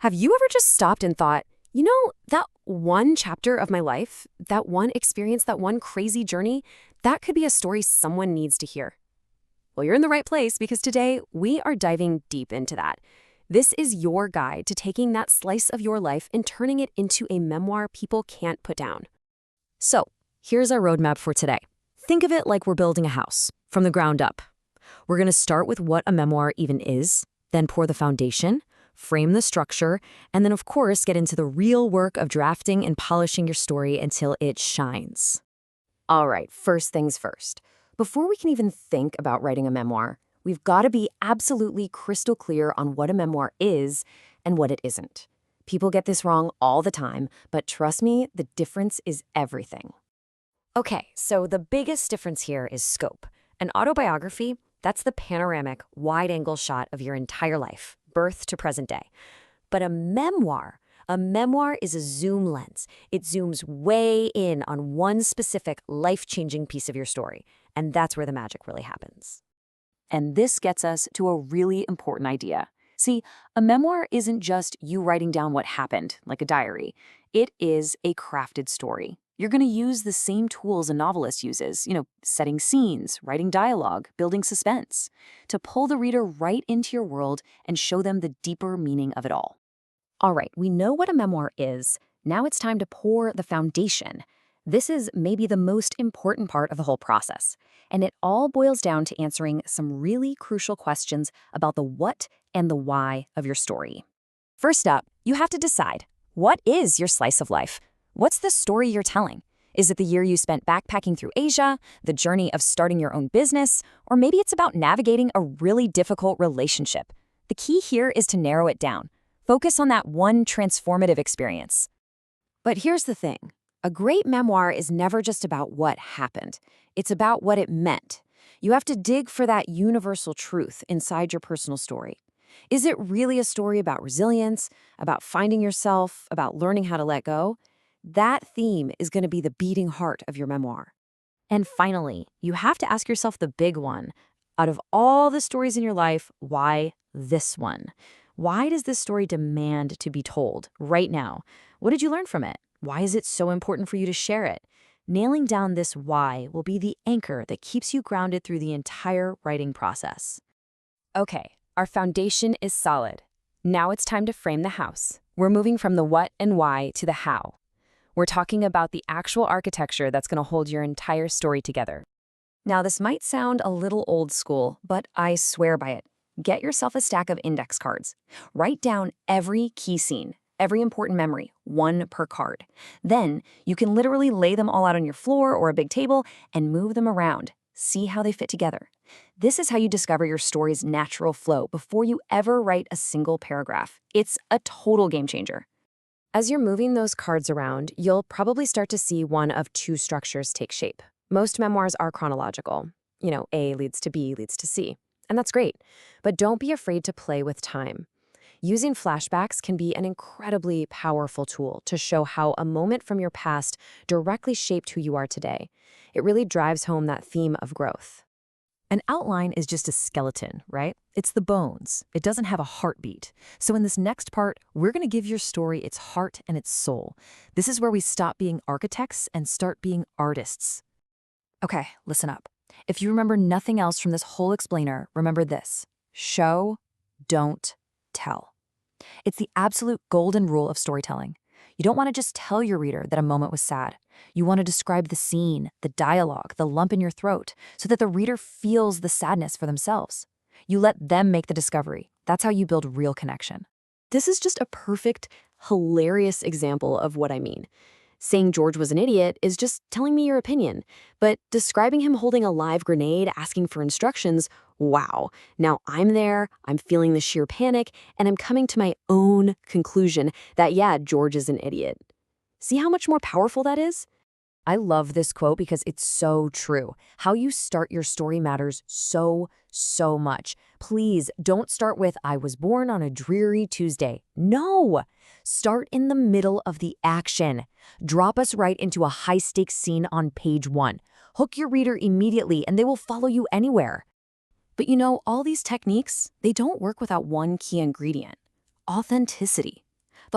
Have you ever just stopped and thought, that one chapter of my life, that one experience, that one crazy journey, that could be a story someone needs to hear? Well, you're in the right place because today we are diving deep into that. This is your guide to taking that slice of your life and turning it into a memoir people can't put down. So, here's our roadmap for today. Think of it like we're building a house from the ground up. We're going to start with what a memoir even is, then pour the foundation, frame the structure, and then, of course, get into the real work of drafting and polishing your story until it shines. All right, first things first. Before we can even think about writing a memoir, we've got to be absolutely crystal clear on what a memoir is and what it isn't. People get this wrong all the time, but trust me, the difference is everything. Okay, so the biggest difference here is scope. An autobiography, that's the panoramic, wide-angle shot of your entire life, birth to present day. But a memoir is a zoom lens. It zooms way in on one specific life-changing piece of your story, and that's where the magic really happens. And this gets us to a really important idea. See, a memoir isn't just you writing down what happened, like a diary. It is a crafted story. You're going to use the same tools a novelist uses, setting scenes, writing dialogue, building suspense, to pull the reader right into your world and show them the deeper meaning of it all. All right, we know what a memoir is. Now it's time to pour the foundation. This is maybe the most important part of the whole process, and it all boils down to answering some really crucial questions about the what and the why of your story. First up, you have to decide, what is your slice of life? What's the story you're telling? Is it the year you spent backpacking through Asia, the journey of starting your own business, or maybe it's about navigating a really difficult relationship? The key here is to narrow it down. Focus on that one transformative experience. But here's the thing. A great memoir is never just about what happened. It's about what it meant. You have to dig for that universal truth inside your personal story. Is it really a story about resilience, about finding yourself, about learning how to let go? That theme is going to be the beating heart of your memoir. And finally, you have to ask yourself the big one. Out of all the stories in your life, why this one? Why does this story demand to be told right now? What did you learn from it? Why is it so important for you to share it? Nailing down this why will be the anchor that keeps you grounded through the entire writing process. Okay, our foundation is solid. Now it's time to frame the house. We're moving from the what and why to the how. We're talking about the actual architecture that's going to hold your entire story together. Now, this might sound a little old school, but I swear by it. Get yourself a stack of index cards. Write down every key scene, every important memory, one per card. Then you can literally lay them all out on your floor or a big table and move them around. See how they fit together. This is how you discover your story's natural flow before you ever write a single paragraph. It's a total game changer. As you're moving those cards around, you'll probably start to see one of two structures take shape. Most memoirs are chronological. A leads to B leads to C. And that's great. But don't be afraid to play with time. Using flashbacks can be an incredibly powerful tool to show how a moment from your past directly shaped who you are today. It really drives home that theme of growth. An outline is just a skeleton, right? It's the bones. It doesn't have a heartbeat. So in this next part, we're going to give your story its heart and its soul. This is where we stop being architects and start being artists. Okay, listen up. If you remember nothing else from this whole explainer, remember this. Show, don't tell. It's the absolute golden rule of storytelling. You don't want to just tell your reader that a moment was sad. You want to describe the scene, the dialogue, the lump in your throat, so that the reader feels the sadness for themselves. You let them make the discovery. That's how you build real connection. This is just a perfect, hilarious example of what I mean. Saying George was an idiot is just telling me your opinion, but describing him holding a live grenade, asking for instructions, wow. Now I'm there, I'm feeling the sheer panic, and I'm coming to my own conclusion that, yeah, George is an idiot. See how much more powerful that is? I love this quote because it's so true. How you start your story matters so much. Please don't start with, I was born on a dreary Tuesday. No! Start in the middle of the action. Drop us right into a high-stakes scene on page 1. Hook your reader immediately and they will follow you anywhere. But all these techniques, they don't work without one key ingredient: authenticity.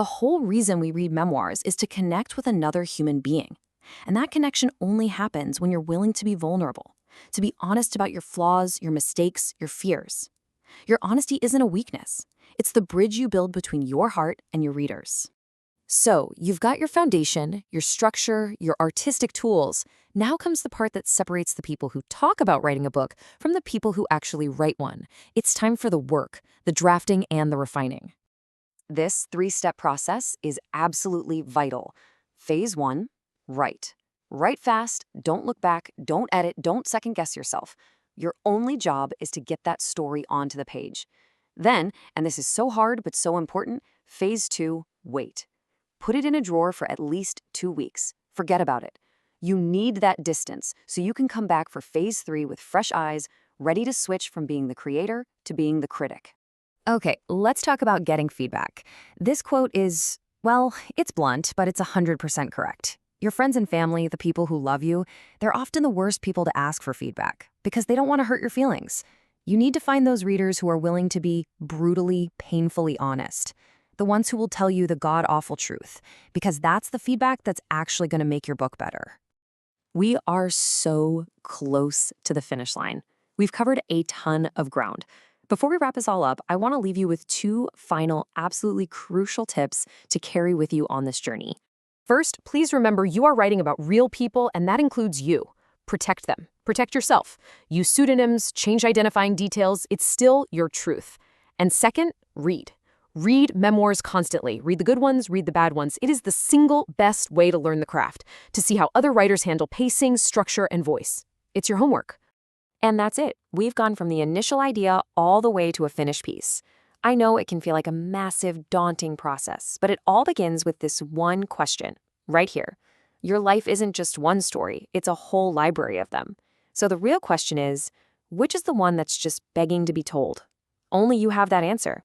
The whole reason we read memoirs is to connect with another human being. And that connection only happens when you're willing to be vulnerable, to be honest about your flaws, your mistakes, your fears. Your honesty isn't a weakness. It's the bridge you build between your heart and your readers. So, you've got your foundation, your structure, your artistic tools. Now comes the part that separates the people who talk about writing a book from the people who actually write one. It's time for the work, the drafting, and the refining. This 3-step process is absolutely vital. Phase 1, write. Write fast, don't look back, don't edit, don't second-guess yourself. Your only job is to get that story onto the page. Then, and this is so hard but so important, phase 2, wait. Put it in a drawer for at least 2 weeks. Forget about it. You need that distance so you can come back for phase 3 with fresh eyes, ready to switch from being the creator to being the critic. Okay, let's talk about getting feedback. This quote is, well, it's blunt, but it's 100% correct. Your friends and family, the people who love you, they're often the worst people to ask for feedback because they don't want to hurt your feelings. You need to find those readers who are willing to be brutally, painfully honest. The ones who will tell you the god-awful truth, because that's the feedback that's actually going to make your book better. We are so close to the finish line. We've covered a ton of ground. Before we wrap this all up, I want to leave you with 2 final, absolutely crucial tips to carry with you on this journey. First, please remember you are writing about real people, and that includes you. Protect them. Protect yourself. Use pseudonyms, change identifying details. It's still your truth. And second, read. Read memoirs constantly. Read the good ones, read the bad ones. It is the single best way to learn the craft, to see how other writers handle pacing, structure, and voice. It's your homework. And that's it. We've gone from the initial idea all the way to a finished piece. I know it can feel like a massive, daunting process, but it all begins with this one question, right here. Your life isn't just one story, it's a whole library of them. So the real question is, which is the one that's just begging to be told? Only you have that answer.